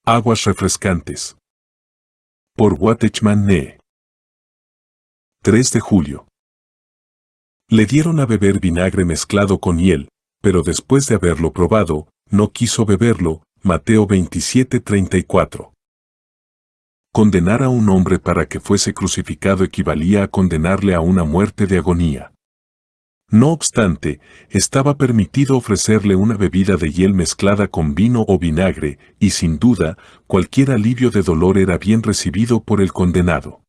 Aguas refrescantes. Por Watchman Nee. 3 de julio. Le dieron a beber vinagre mezclado con hiel, pero después de haberlo probado, no quiso beberlo. Mateo 27:34. Condenar a un hombre para que fuese crucificado equivalía a condenarle a una muerte de agonía. No obstante, estaba permitido ofrecerle una bebida de hiel mezclada con vino o vinagre, y sin duda, cualquier alivio de dolor era bien recibido por el condenado.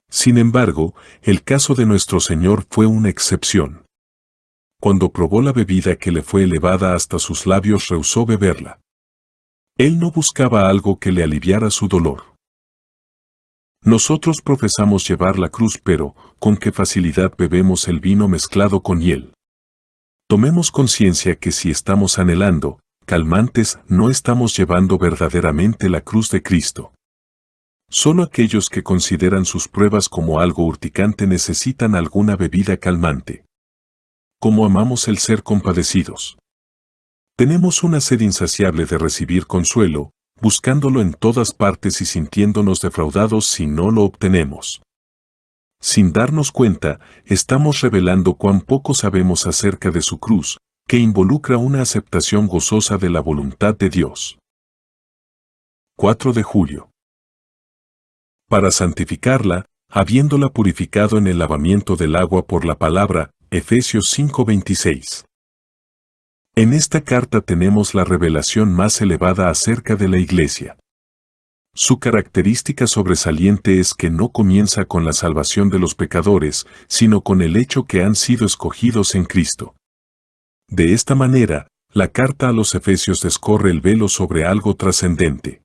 Sin embargo, el caso de nuestro Señor fue una excepción. Cuando probó la bebida que le fue elevada hasta sus labios, rehusó beberla. Él no buscaba algo que le aliviara su dolor. Nosotros profesamos llevar la cruz, pero con qué facilidad bebemos el vino mezclado con hiel. Tomemos conciencia que si estamos anhelando calmantes, no estamos llevando verdaderamente la cruz de Cristo. Solo aquellos que consideran sus pruebas como algo urticante necesitan alguna bebida calmante. ¿Cómo amamos el ser compadecidos? Tenemos una sed insaciable de recibir consuelo, buscándolo en todas partes y sintiéndonos defraudados si no lo obtenemos. Sin darnos cuenta, estamos revelando cuán poco sabemos acerca de su cruz, que involucra una aceptación gozosa de la voluntad de Dios. 4 de julio. Para santificarla, habiéndola purificado en el lavamiento del agua por la palabra, Efesios 5:26. En esta carta tenemos la revelación más elevada acerca de la Iglesia. Su característica sobresaliente es que no comienza con la salvación de los pecadores, sino con el hecho que han sido escogidos en Cristo. De esta manera, la carta a los Efesios descorre el velo sobre algo trascendente.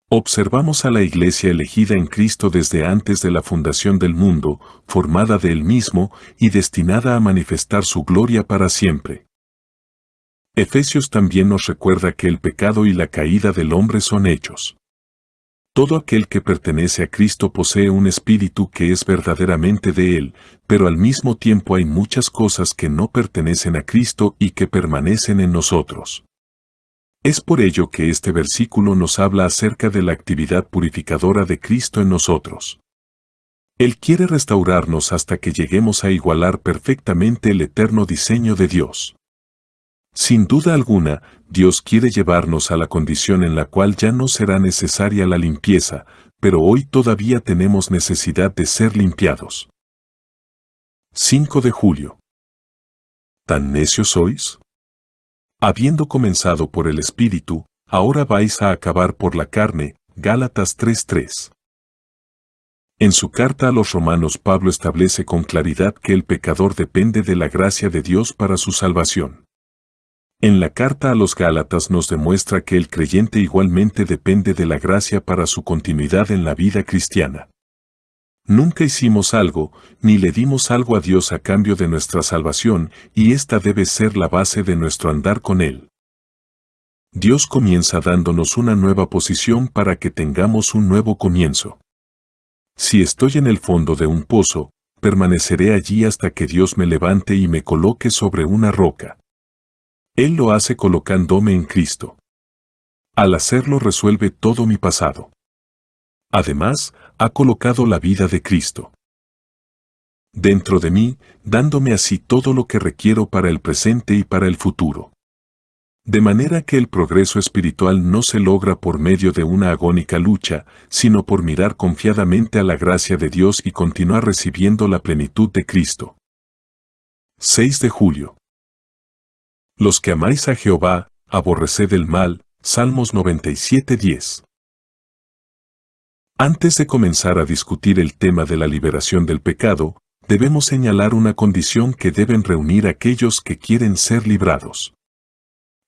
Observamos a la Iglesia elegida en Cristo desde antes de la fundación del mundo, formada de Él mismo y destinada a manifestar su gloria para siempre. Efesios también nos recuerda que el pecado y la caída del hombre son hechos. Todo aquel que pertenece a Cristo posee un espíritu que es verdaderamente de Él, pero al mismo tiempo hay muchas cosas que no pertenecen a Cristo y que permanecen en nosotros. Es por ello que este versículo nos habla acerca de la actividad purificadora de Cristo en nosotros. Él quiere restaurarnos hasta que lleguemos a igualar perfectamente el eterno diseño de Dios. Sin duda alguna, Dios quiere llevarnos a la condición en la cual ya no será necesaria la limpieza, pero hoy todavía tenemos necesidad de ser limpiados. 5 de julio. ¿Tan necios sois? Habiendo comenzado por el Espíritu, ahora vais a acabar por la carne. Gálatas 3:3. En su carta a los Romanos, Pablo establece con claridad que el pecador depende de la gracia de Dios para su salvación. En la carta a los Gálatas nos demuestra que el creyente igualmente depende de la gracia para su continuidad en la vida cristiana. Nunca hicimos algo, ni le dimos algo a Dios a cambio de nuestra salvación, y esta debe ser la base de nuestro andar con Él. Dios comienza dándonos una nueva posición para que tengamos un nuevo comienzo. Si estoy en el fondo de un pozo, permaneceré allí hasta que Dios me levante y me coloque sobre una roca. Él lo hace colocándome en Cristo. Al hacerlo resuelve todo mi pasado. Además, ha colocado la vida de Cristo dentro de mí, dándome así todo lo que requiero para el presente y para el futuro. De manera que el progreso espiritual no se logra por medio de una agónica lucha, sino por mirar confiadamente a la gracia de Dios y continuar recibiendo la plenitud de Cristo. 6 de julio. Los que amáis a Jehová, aborreced el mal. Salmos 97:10. Antes de comenzar a discutir el tema de la liberación del pecado, debemos señalar una condición que deben reunir aquellos que quieren ser librados.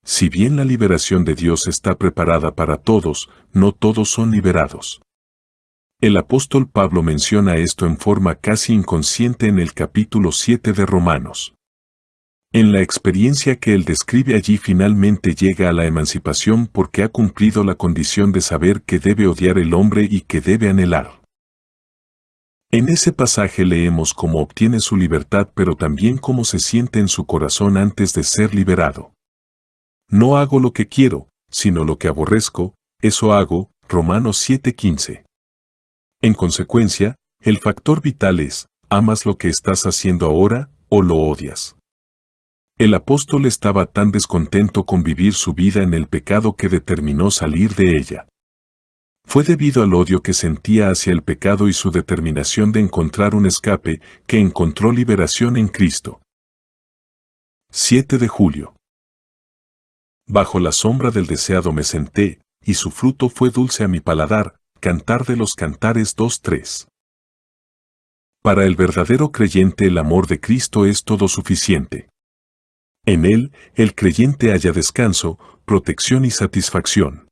Si bien la liberación de Dios está preparada para todos, no todos son liberados. El apóstol Pablo menciona esto en forma casi inconsciente en el capítulo 7 de Romanos. En la experiencia que él describe allí finalmente llega a la emancipación porque ha cumplido la condición de saber que debe odiar el hombre y que debe anhelar. En ese pasaje leemos cómo obtiene su libertad pero también cómo se siente en su corazón antes de ser liberado. No hago lo que quiero, sino lo que aborrezco, eso hago, Romanos 7:15. En consecuencia, el factor vital es, ¿amas lo que estás haciendo ahora, o lo odias? El apóstol estaba tan descontento con vivir su vida en el pecado que determinó salir de ella. Fue debido al odio que sentía hacia el pecado y su determinación de encontrar un escape, que encontró liberación en Cristo. 7 de julio. Bajo la sombra del deseado me senté, y su fruto fue dulce a mi paladar. Cantar de los Cantares 2:3. Para el verdadero creyente el amor de Cristo es todo suficiente. En él, el creyente halla descanso, protección y satisfacción.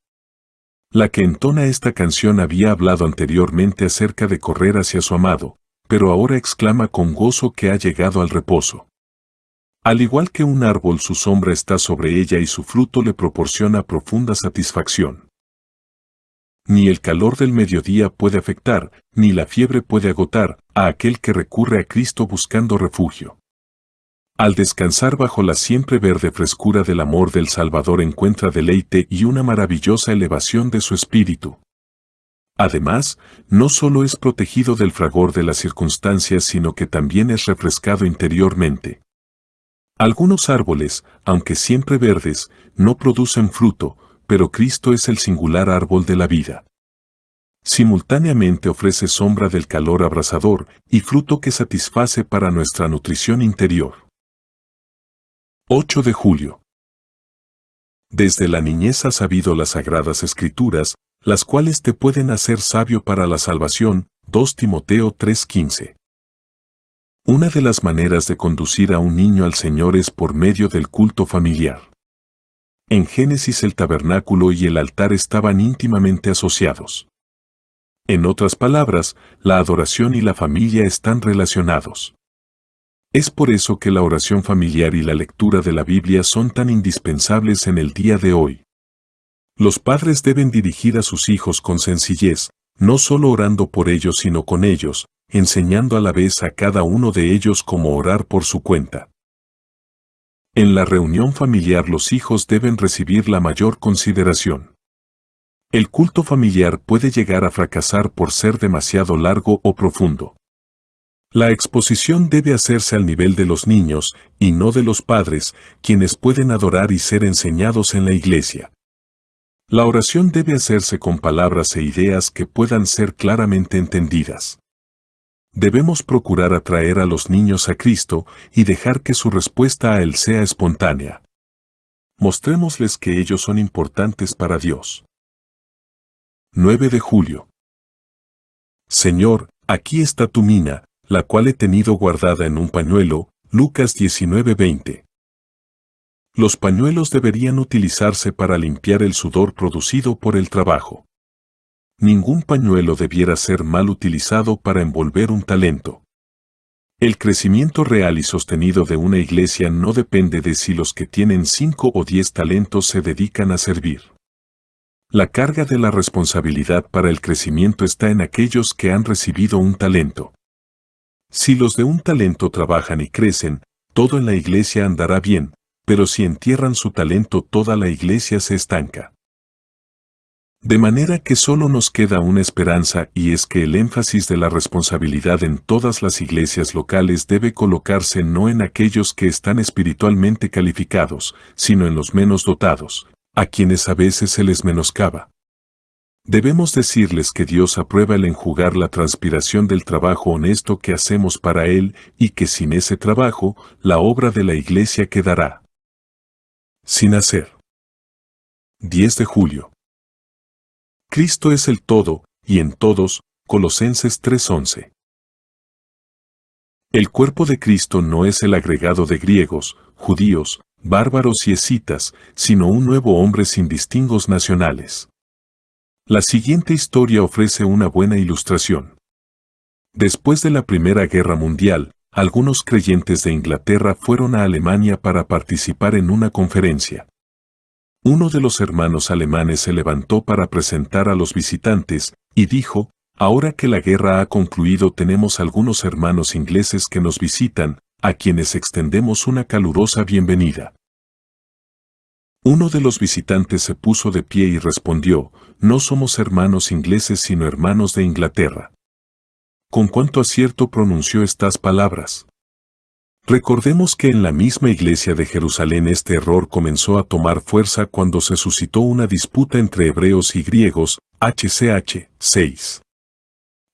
La que entona esta canción había hablado anteriormente acerca de correr hacia su amado, pero ahora exclama con gozo que ha llegado al reposo. Al igual que un árbol, su sombra está sobre ella y su fruto le proporciona profunda satisfacción. Ni el calor del mediodía puede afectar, ni la fiebre puede agotar a aquel que recurre a Cristo buscando refugio. Al descansar bajo la siempre verde frescura del amor del Salvador encuentra deleite y una maravillosa elevación de su espíritu. Además, no solo es protegido del fragor de las circunstancias, sino que también es refrescado interiormente. Algunos árboles, aunque siempre verdes, no producen fruto, pero Cristo es el singular árbol de la vida. Simultáneamente ofrece sombra del calor abrasador y fruto que satisface para nuestra nutrición interior. 8 de julio. Desde la niñez has sabido las sagradas escrituras, las cuales te pueden hacer sabio para la salvación. 2 Timoteo 3:15. Una de las maneras de conducir a un niño al Señor es por medio del culto familiar. En Génesis el tabernáculo y el altar estaban íntimamente asociados. En otras palabras, la adoración y la familia están relacionados. Es por eso que la oración familiar y la lectura de la Biblia son tan indispensables en el día de hoy. Los padres deben dirigir a sus hijos con sencillez, no solo orando por ellos sino con ellos, enseñando a la vez a cada uno de ellos cómo orar por su cuenta. En la reunión familiar los hijos deben recibir la mayor consideración. El culto familiar puede llegar a fracasar por ser demasiado largo o profundo. La exposición debe hacerse al nivel de los niños, y no de los padres, quienes pueden adorar y ser enseñados en la iglesia. La oración debe hacerse con palabras e ideas que puedan ser claramente entendidas. Debemos procurar atraer a los niños a Cristo y dejar que su respuesta a Él sea espontánea. Mostrémosles que ellos son importantes para Dios. 9 de julio. Señor, aquí está tu mina, la cual he tenido guardada en un pañuelo. Lucas 19:20. Los pañuelos deberían utilizarse para limpiar el sudor producido por el trabajo. Ningún pañuelo debiera ser mal utilizado para envolver un talento. El crecimiento real y sostenido de una iglesia no depende de si los que tienen 5 o 10 talentos se dedican a servir. La carga de la responsabilidad para el crecimiento está en aquellos que han recibido un talento. Si los de un talento trabajan y crecen, todo en la iglesia andará bien, pero si entierran su talento, toda la iglesia se estanca. De manera que solo nos queda una esperanza, y es que el énfasis de la responsabilidad en todas las iglesias locales debe colocarse no en aquellos que están espiritualmente calificados, sino en los menos dotados, a quienes a veces se les menoscaba. Debemos decirles que Dios aprueba el enjugar la transpiración del trabajo honesto que hacemos para Él, y que sin ese trabajo, la obra de la iglesia quedará sin hacer. 10 de julio. Cristo es el todo, y en todos. Colosenses 3:11. El cuerpo de Cristo no es el agregado de griegos, judíos, bárbaros y escitas, sino un nuevo hombre sin distingos nacionales. La siguiente historia ofrece una buena ilustración. Después de la Primera Guerra Mundial, algunos creyentes de Inglaterra fueron a Alemania para participar en una conferencia. Uno de los hermanos alemanes se levantó para presentar a los visitantes, y dijo: ahora que la guerra ha concluido, tenemos algunos hermanos ingleses que nos visitan, a quienes extendemos una calurosa bienvenida. Uno de los visitantes se puso de pie y respondió: no somos hermanos ingleses sino hermanos de Inglaterra. Con cuánto acierto pronunció estas palabras. Recordemos que en la misma iglesia de Jerusalén este error comenzó a tomar fuerza cuando se suscitó una disputa entre hebreos y griegos, HCH 6.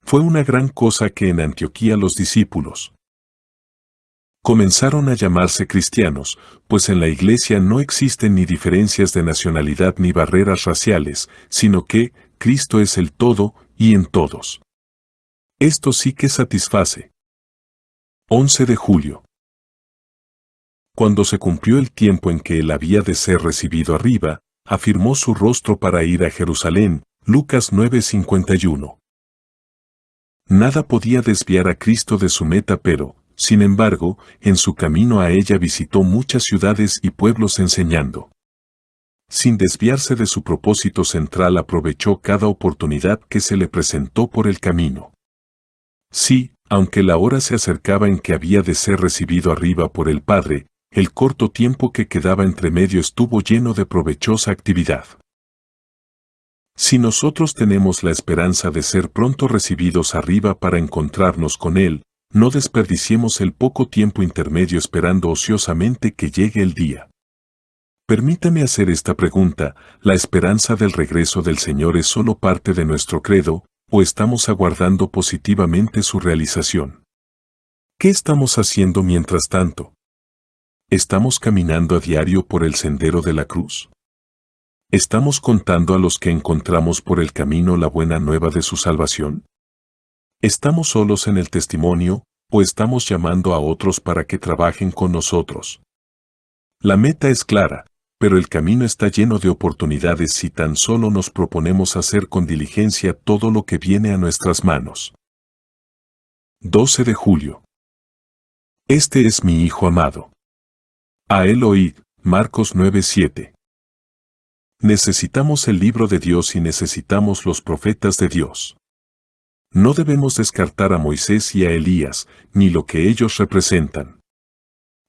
Fue una gran cosa que en Antioquía los discípulos comenzaron a llamarse cristianos, pues en la iglesia no existen ni diferencias de nacionalidad ni barreras raciales, sino que Cristo es el todo y en todos. Esto sí que satisface. 11 de julio. Cuando se cumplió el tiempo en que él había de ser recibido arriba, afirmó su rostro para ir a Jerusalén, Lucas 9:51. Nada podía desviar a Cristo de su meta, pero, sin embargo, en su camino a ella visitó muchas ciudades y pueblos enseñando. Sin desviarse de su propósito central, aprovechó cada oportunidad que se le presentó por el camino. Sí, aunque la hora se acercaba en que había de ser recibido arriba por el Padre, el corto tiempo que quedaba entre medio estuvo lleno de provechosa actividad. Si nosotros tenemos la esperanza de ser pronto recibidos arriba para encontrarnos con Él, no desperdiciemos el poco tiempo intermedio esperando ociosamente que llegue el día. Permítame hacer esta pregunta: ¿la esperanza del regreso del Señor es solo parte de nuestro credo, o estamos aguardando positivamente su realización? ¿Qué estamos haciendo mientras tanto? ¿Estamos caminando a diario por el sendero de la cruz? ¿Estamos contando a los que encontramos por el camino la buena nueva de su salvación? ¿Estamos solos en el testimonio, o estamos llamando a otros para que trabajen con nosotros? La meta es clara, pero el camino está lleno de oportunidades si tan solo nos proponemos hacer con diligencia todo lo que viene a nuestras manos. 12 de julio. Este es mi Hijo amado. A él oíd, Marcos 9:7. Necesitamos el libro de Dios y necesitamos los profetas de Dios. No debemos descartar a Moisés y a Elías, ni lo que ellos representan.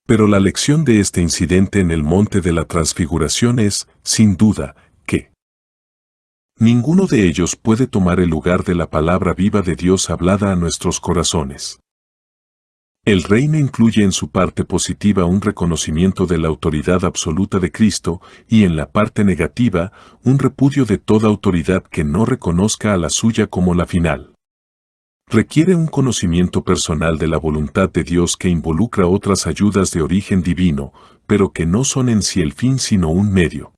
Pero la lección de este incidente en el monte de la transfiguración es, sin duda, que ninguno de ellos puede tomar el lugar de la palabra viva de Dios hablada a nuestros corazones. El reino incluye en su parte positiva un reconocimiento de la autoridad absoluta de Cristo y en la parte negativa, un repudio de toda autoridad que no reconozca a la suya como la final. Requiere un conocimiento personal de la voluntad de Dios que involucra otras ayudas de origen divino, pero que no son en sí el fin sino un medio.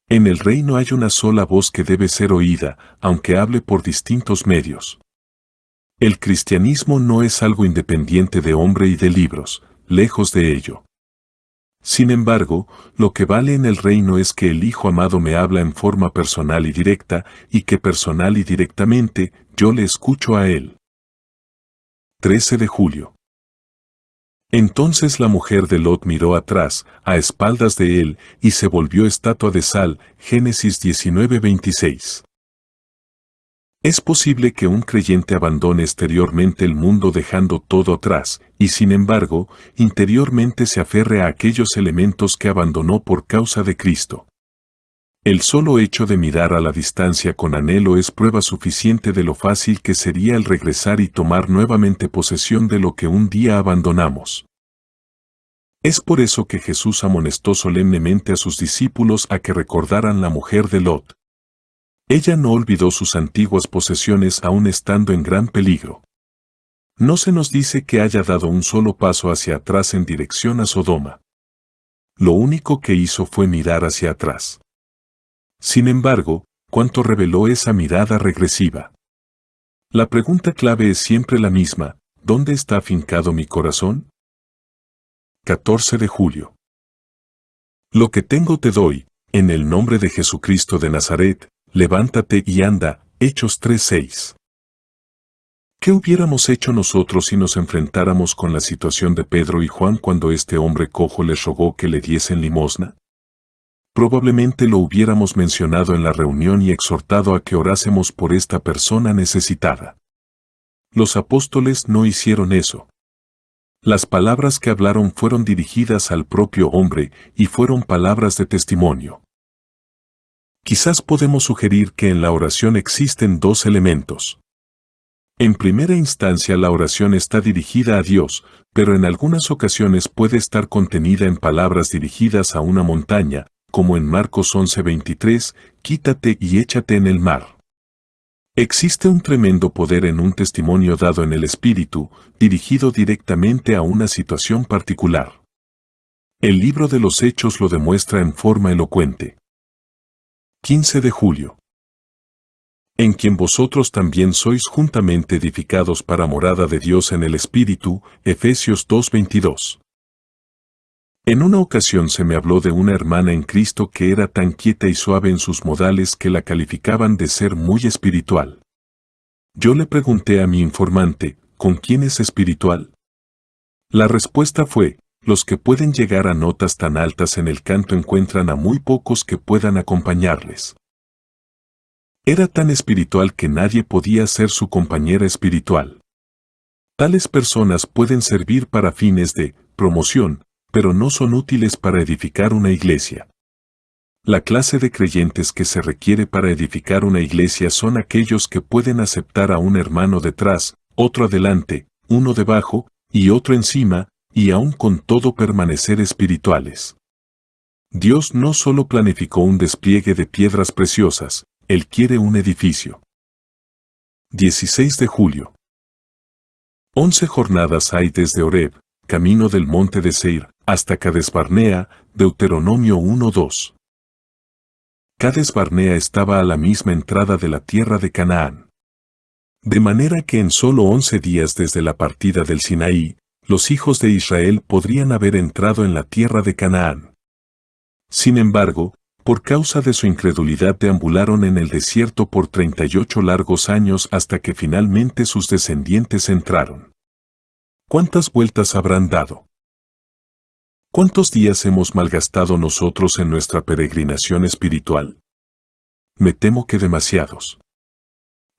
En el reino hay una sola voz que debe ser oída, aunque hable por distintos medios. El cristianismo no es algo independiente de hombre y de libros, lejos de ello. Sin embargo, lo que vale en el reino es que el Hijo amado me habla en forma personal y directa, y que personal y directamente, yo le escucho a él. 13 de julio. Entonces la mujer de Lot miró atrás, a espaldas de él, y se volvió estatua de sal, Génesis 19:26. Es posible que un creyente abandone exteriormente el mundo dejando todo atrás, y sin embargo, interiormente se aferre a aquellos elementos que abandonó por causa de Cristo. El solo hecho de mirar a la distancia con anhelo es prueba suficiente de lo fácil que sería el regresar y tomar nuevamente posesión de lo que un día abandonamos. Es por eso que Jesús amonestó solemnemente a sus discípulos a que recordaran la mujer de Lot. Ella no olvidó sus antiguas posesiones aún estando en gran peligro. No se nos dice que haya dado un solo paso hacia atrás en dirección a Sodoma. Lo único que hizo fue mirar hacia atrás. Sin embargo, ¿cuánto reveló esa mirada regresiva? La pregunta clave es siempre la misma: ¿dónde está afincado mi corazón? 14 de julio. Lo que tengo te doy, en el nombre de Jesucristo de Nazaret, levántate y anda, Hechos 3:6. ¿Qué hubiéramos hecho nosotros si nos enfrentáramos con la situación de Pedro y Juan cuando este hombre cojo les rogó que le diesen limosna? Probablemente lo hubiéramos mencionado en la reunión y exhortado a que orásemos por esta persona necesitada. Los apóstoles no hicieron eso. Las palabras que hablaron fueron dirigidas al propio hombre y fueron palabras de testimonio. Quizás podemos sugerir que en la oración existen dos elementos. En primera instancia la oración está dirigida a Dios, pero en algunas ocasiones puede estar contenida en palabras dirigidas a una montaña, como en Marcos 11:23, quítate y échate en el mar. Existe un tremendo poder en un testimonio dado en el Espíritu, dirigido directamente a una situación particular. El libro de los Hechos lo demuestra en forma elocuente. 15 de julio. En quien vosotros también sois juntamente edificados para morada de Dios en el Espíritu, Efesios 2:22. En una ocasión se me habló de una hermana en Cristo que era tan quieta y suave en sus modales que la calificaban de ser muy espiritual. Yo le pregunté a mi informante, ¿con quién es espiritual? La respuesta fue, los que pueden llegar a notas tan altas en el canto encuentran a muy pocos que puedan acompañarles. Era tan espiritual que nadie podía ser su compañera espiritual. Tales personas pueden servir para fines de promoción, pero no son útiles para edificar una iglesia. La clase de creyentes que se requiere para edificar una iglesia son aquellos que pueden aceptar a un hermano detrás, otro adelante, uno debajo, y otro encima, y aún con todo permanecer espirituales. Dios no solo planificó un despliegue de piedras preciosas, Él quiere un edificio. 16 de julio. 11 jornadas hay desde Horeb, camino del monte de Seir, hasta Cades Barnea, Deuteronomio 1:2. Cades Barnea estaba a la misma entrada de la tierra de Canaán. De manera que en solo 11 días desde la partida del Sinaí, los hijos de Israel podrían haber entrado en la tierra de Canaán. Sin embargo, por causa de su incredulidad deambularon en el desierto por 38 largos años hasta que finalmente sus descendientes entraron. ¿Cuántas vueltas habrán dado? ¿Cuántos días hemos malgastado nosotros en nuestra peregrinación espiritual? Me temo que demasiados.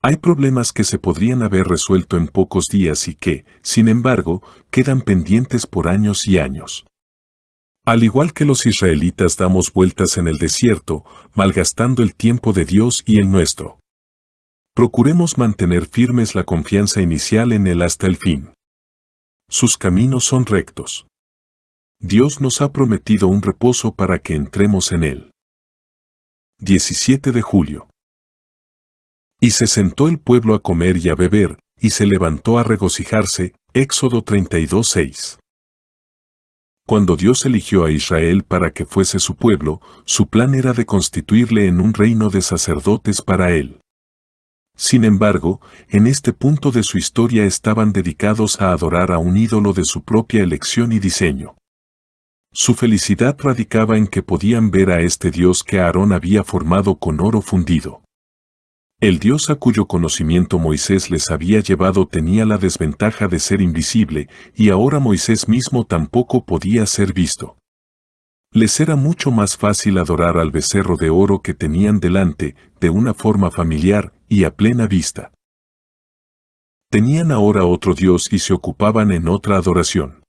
Hay problemas que se podrían haber resuelto en pocos días y que, sin embargo, quedan pendientes por años y años. Al igual que los israelitas damos vueltas en el desierto, malgastando el tiempo de Dios y el nuestro. Procuremos mantener firmes la confianza inicial en Él hasta el fin. Sus caminos son rectos. Dios nos ha prometido un reposo para que entremos en Él. 17 de julio. Y se sentó el pueblo a comer y a beber, y se levantó a regocijarse, Éxodo 32:6. Cuando Dios eligió a Israel para que fuese su pueblo, su plan era de constituirle en un reino de sacerdotes para Él. Sin embargo, en este punto de su historia estaban dedicados a adorar a un ídolo de su propia elección y diseño. Su felicidad radicaba en que podían ver a este Dios que Aarón había formado con oro fundido. El Dios a cuyo conocimiento Moisés les había llevado tenía la desventaja de ser invisible, y ahora Moisés mismo tampoco podía ser visto. Les era mucho más fácil adorar al becerro de oro que tenían delante, de una forma familiar y a plena vista. Tenían ahora otro Dios y se ocupaban en otra adoración.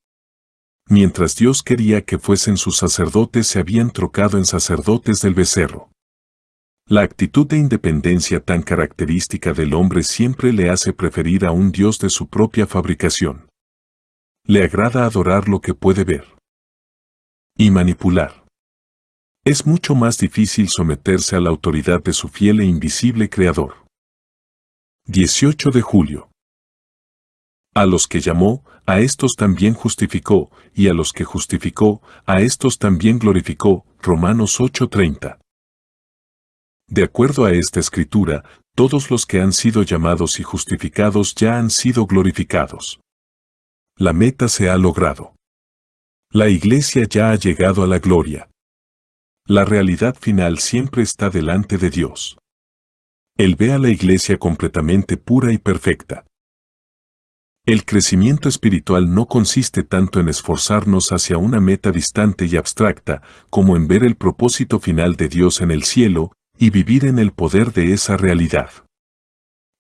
Mientras Dios quería que fuesen sus sacerdotes, se habían trocado en sacerdotes del becerro. La actitud de independencia tan característica del hombre siempre le hace preferir a un Dios de su propia fabricación. Le agrada adorar lo que puede ver y manipular. Es mucho más difícil someterse a la autoridad de su fiel e invisible Creador. 18 de julio. A los que llamó, a estos también justificó, y a los que justificó, a estos también glorificó. Romanos 8:30. De acuerdo a esta escritura, todos los que han sido llamados y justificados ya han sido glorificados. La meta se ha logrado. La iglesia ya ha llegado a la gloria. La realidad final siempre está delante de Dios. Él ve a la iglesia completamente pura y perfecta. El crecimiento espiritual no consiste tanto en esforzarnos hacia una meta distante y abstracta, como en ver el propósito final de Dios en el cielo, y vivir en el poder de esa realidad.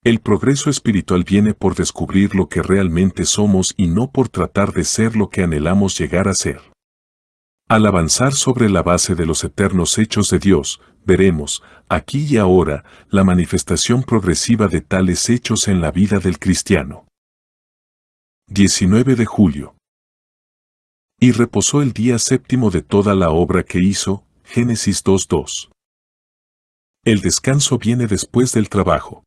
El progreso espiritual viene por descubrir lo que realmente somos y no por tratar de ser lo que anhelamos llegar a ser. Al avanzar sobre la base de los eternos hechos de Dios, veremos, aquí y ahora, la manifestación progresiva de tales hechos en la vida del cristiano. 19 de julio. Y reposó el día séptimo de toda la obra que hizo, Génesis 2:2. El descanso viene después del trabajo.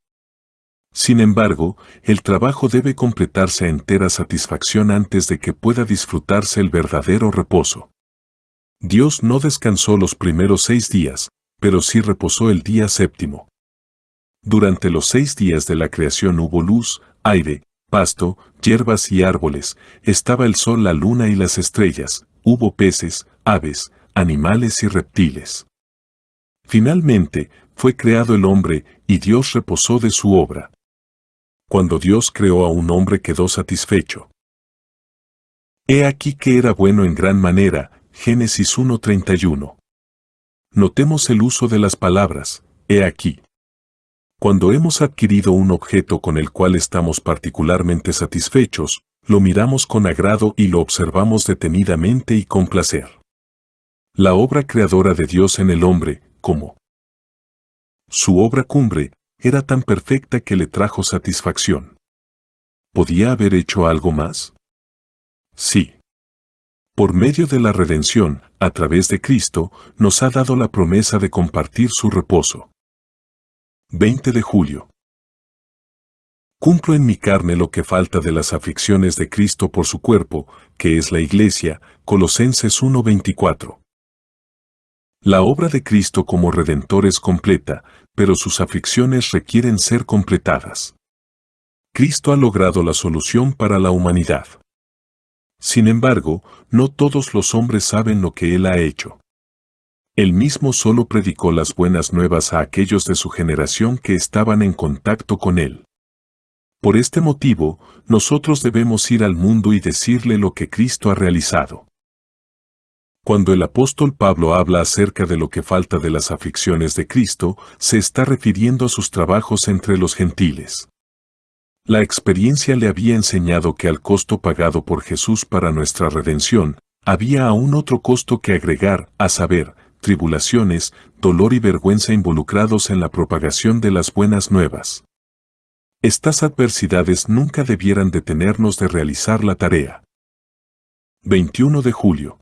Sin embargo, el trabajo debe completarse a entera satisfacción antes de que pueda disfrutarse el verdadero reposo. Dios no descansó los primeros 6 días, pero sí reposó el día séptimo. Durante los 6 días de la creación hubo luz, aire, pasto, hierbas y árboles, estaba el sol, la luna y las estrellas, hubo peces, aves, animales y reptiles. Finalmente, fue creado el hombre, y Dios reposó de su obra. Cuando Dios creó a un hombre quedó satisfecho. He aquí que era bueno en gran manera, Génesis 1:31. Notemos el uso de las palabras, he aquí. Cuando hemos adquirido un objeto con el cual estamos particularmente satisfechos, lo miramos con agrado y lo observamos detenidamente y con placer. La obra creadora de Dios en el hombre, como su obra cumbre, era tan perfecta que le trajo satisfacción. ¿Podía haber hecho algo más? Sí. Por medio de la redención, a través de Cristo, nos ha dado la promesa de compartir su reposo. 20 de julio. Cumplo en mi carne lo que falta de las aflicciones de Cristo por su cuerpo, que es la Iglesia, Colosenses 1:24. La obra de Cristo como Redentor es completa, pero sus aflicciones requieren ser completadas. Cristo ha logrado la solución para la humanidad. Sin embargo, no todos los hombres saben lo que Él ha hecho. Él mismo solo predicó las buenas nuevas a aquellos de su generación que estaban en contacto con Él. Por este motivo, nosotros debemos ir al mundo y decirle lo que Cristo ha realizado. Cuando el apóstol Pablo habla acerca de lo que falta de las aflicciones de Cristo, se está refiriendo a sus trabajos entre los gentiles. La experiencia le había enseñado que al costo pagado por Jesús para nuestra redención, había aún otro costo que agregar, a saber, tribulaciones, dolor y vergüenza involucrados en la propagación de las buenas nuevas. Estas adversidades nunca debieran detenernos de realizar la tarea. 21 de julio.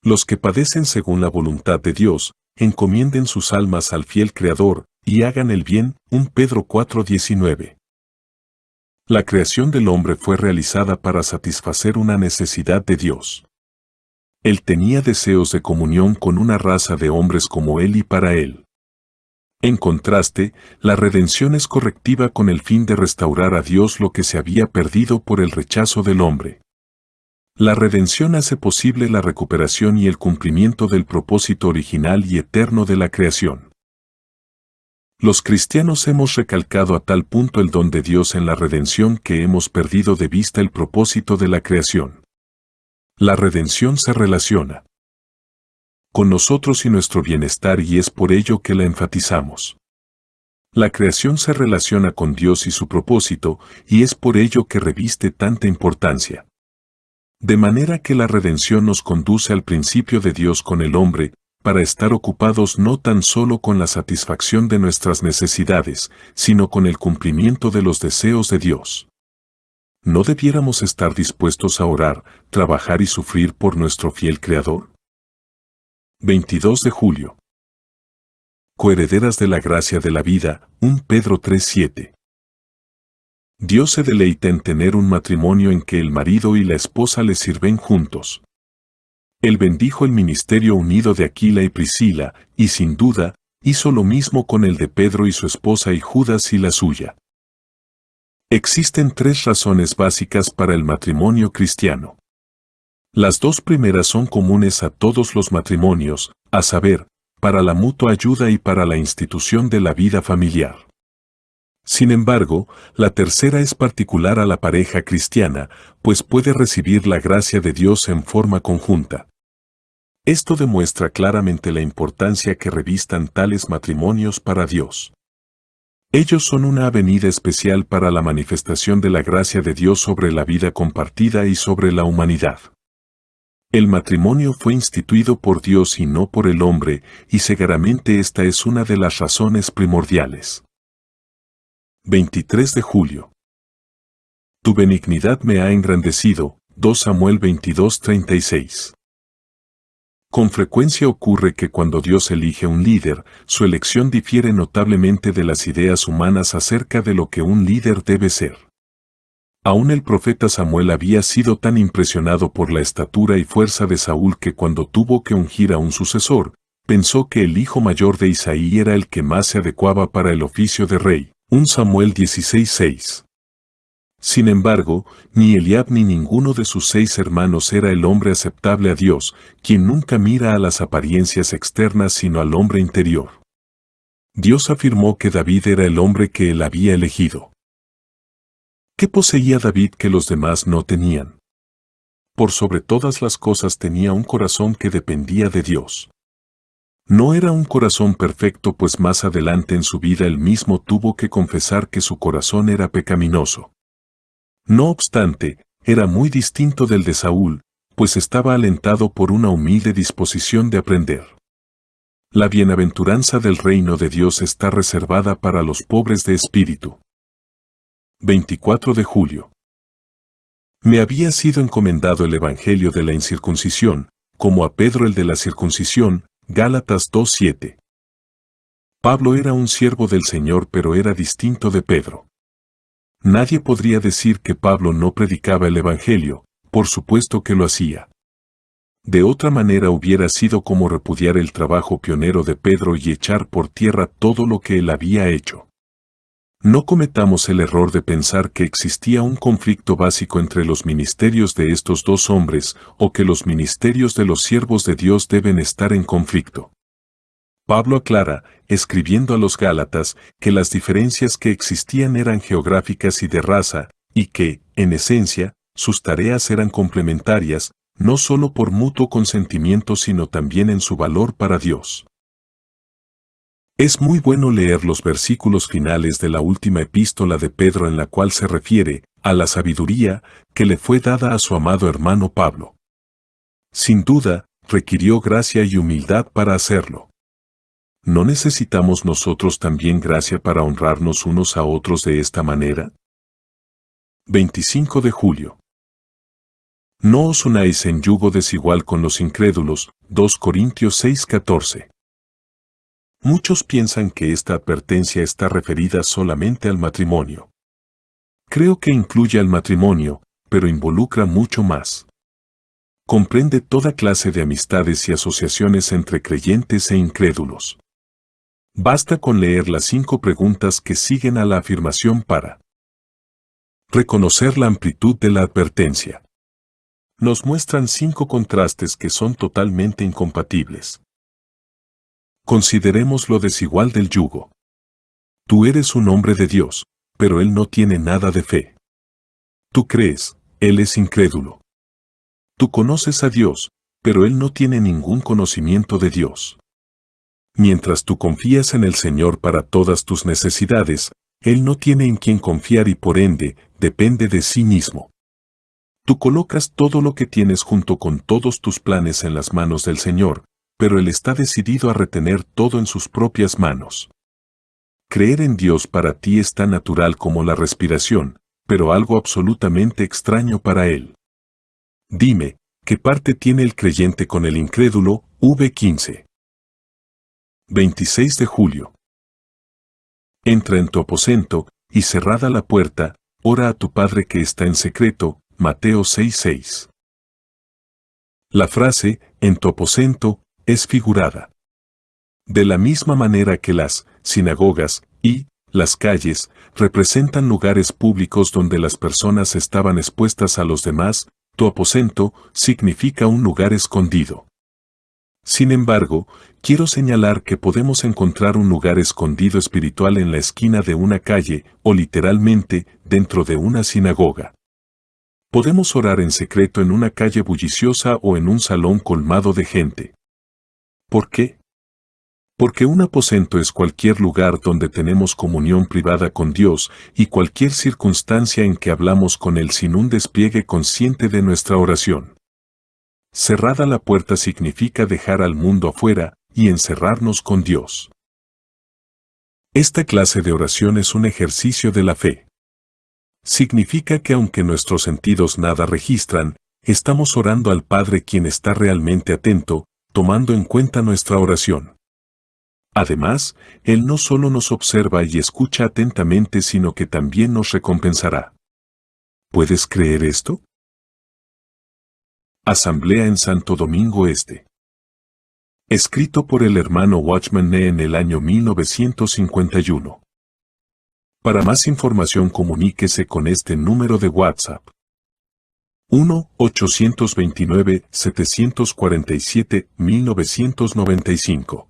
Los que padecen según la voluntad de Dios, encomienden sus almas al fiel Creador, y hagan el bien, 1 Pedro 4:19. La creación del hombre fue realizada para satisfacer una necesidad de Dios. Él tenía deseos de comunión con una raza de hombres como él y para él. En contraste, la redención es correctiva con el fin de restaurar a Dios lo que se había perdido por el rechazo del hombre. La redención hace posible la recuperación y el cumplimiento del propósito original y eterno de la creación. Los cristianos hemos recalcado a tal punto el don de Dios en la redención que hemos perdido de vista el propósito de la creación. La redención se relaciona con nosotros y nuestro bienestar y es por ello que la enfatizamos. La creación se relaciona con Dios y su propósito y es por ello que reviste tanta importancia. De manera que la redención nos conduce al principio de Dios con el hombre, para estar ocupados no tan solo con la satisfacción de nuestras necesidades, sino con el cumplimiento de los deseos de Dios. ¿No debiéramos estar dispuestos a orar, trabajar y sufrir por nuestro fiel Creador? 22 de julio. Coherederas de la gracia de la vida, 1 Pedro 3:7. Dios se deleita en tener un matrimonio en que el marido y la esposa le sirven juntos. Él bendijo el ministerio unido de Aquila y Priscila, y sin duda, hizo lo mismo con el de Pedro y su esposa y Judas y la suya. Existen 3 razones básicas para el matrimonio cristiano. Las 2 primeras son comunes a todos los matrimonios, a saber, para la mutua ayuda y para la institución de la vida familiar. Sin embargo, la tercera es particular a la pareja cristiana, pues puede recibir la gracia de Dios en forma conjunta. Esto demuestra claramente la importancia que revistan tales matrimonios para Dios. Ellos son una avenida especial para la manifestación de la gracia de Dios sobre la vida compartida y sobre la humanidad. El matrimonio fue instituido por Dios y no por el hombre, y seguramente esta es una de las razones primordiales. 23 de julio. Tu benignidad me ha engrandecido. 2 Samuel 22:36. Con frecuencia ocurre que cuando Dios elige un líder, su elección difiere notablemente de las ideas humanas acerca de lo que un líder debe ser. Aún el profeta Samuel había sido tan impresionado por la estatura y fuerza de Saúl que cuando tuvo que ungir a un sucesor, pensó que el hijo mayor de Isaí era el que más se adecuaba para el oficio de rey. 1 Samuel 16:6. Sin embargo, ni Eliab ni ninguno de sus 6 hermanos era el hombre aceptable a Dios, quien nunca mira a las apariencias externas sino al hombre interior. Dios afirmó que David era el hombre que él había elegido. ¿Qué poseía David que los demás no tenían? Por sobre todas las cosas tenía un corazón que dependía de Dios. No era un corazón perfecto, pues más adelante en su vida él mismo tuvo que confesar que su corazón era pecaminoso. No obstante, era muy distinto del de Saúl, pues estaba alentado por una humilde disposición de aprender. La bienaventuranza del reino de Dios está reservada para los pobres de espíritu. 24 de julio. Me había sido encomendado el evangelio de la incircuncisión, como a Pedro el de la circuncisión. Gálatas 2:7. Pablo era un siervo del Señor, pero era distinto de Pedro. Nadie podría decir que Pablo no predicaba el Evangelio, por supuesto que lo hacía. De otra manera hubiera sido como repudiar el trabajo pionero de Pedro y echar por tierra todo lo que él había hecho. No cometamos el error de pensar que existía un conflicto básico entre los ministerios de estos dos hombres, o que los ministerios de los siervos de Dios deben estar en conflicto. Pablo aclara, escribiendo a los Gálatas, que las diferencias que existían eran geográficas y de raza, y que, en esencia, sus tareas eran complementarias, no solo por mutuo consentimiento sino también en su valor para Dios. Es muy bueno leer los versículos finales de la última epístola de Pedro, en la cual se refiere a la sabiduría que le fue dada a su amado hermano Pablo. Sin duda, requirió gracia y humildad para hacerlo. ¿No necesitamos nosotros también gracia para honrarnos unos a otros de esta manera? 25 de julio. No os unáis en yugo desigual con los incrédulos. 2 Corintios 6:14. Muchos piensan que esta advertencia está referida solamente al matrimonio. Creo que incluye al matrimonio, pero involucra mucho más. Comprende toda clase de amistades y asociaciones entre creyentes e incrédulos. Basta con leer las 5 preguntas que siguen a la afirmación para reconocer la amplitud de la advertencia. Nos muestran 5 contrastes que son totalmente incompatibles. Consideremos lo desigual del yugo. Tú eres un hombre de Dios, pero él no tiene nada de fe. Tú crees, él es incrédulo. Tú conoces a Dios, pero él no tiene ningún conocimiento de Dios. Mientras tú confías en el Señor para todas tus necesidades, él no tiene en quién confiar y por ende, depende de sí mismo. Tú colocas todo lo que tienes junto con todos tus planes en las manos del Señor, pero él está decidido a retener todo en sus propias manos. Creer en Dios para ti es tan natural como la respiración, pero algo absolutamente extraño para él. Dime, ¿qué parte tiene el creyente con el incrédulo? V15. 26 de julio. Entra en tu aposento, y cerrada la puerta, ora a tu Padre que está en secreto. Mateo 6:6. La frase, en tu aposento, es figurada. De la misma manera que las sinagogas y las calles representan lugares públicos donde las personas estaban expuestas a los demás, tu aposento significa un lugar escondido. Sin embargo, quiero señalar que podemos encontrar un lugar escondido espiritual en la esquina de una calle o literalmente dentro de una sinagoga. Podemos orar en secreto en una calle bulliciosa o en un salón colmado de gente. ¿Por qué? Porque un aposento es cualquier lugar donde tenemos comunión privada con Dios y cualquier circunstancia en que hablamos con Él sin un despliegue consciente de nuestra oración. Cerrada la puerta significa dejar al mundo afuera y encerrarnos con Dios. Esta clase de oración es un ejercicio de la fe. Significa que aunque nuestros sentidos nada registran, estamos orando al Padre quien está realmente atento, tomando en cuenta nuestra oración. Además, Él no solo nos observa y escucha atentamente, sino que también nos recompensará. ¿Puedes creer esto? Asamblea en Santo Domingo Este. Escrito por el hermano Watchman Nee en el año 1951. Para más información comuníquese con este número de WhatsApp. 1-829-747-1995.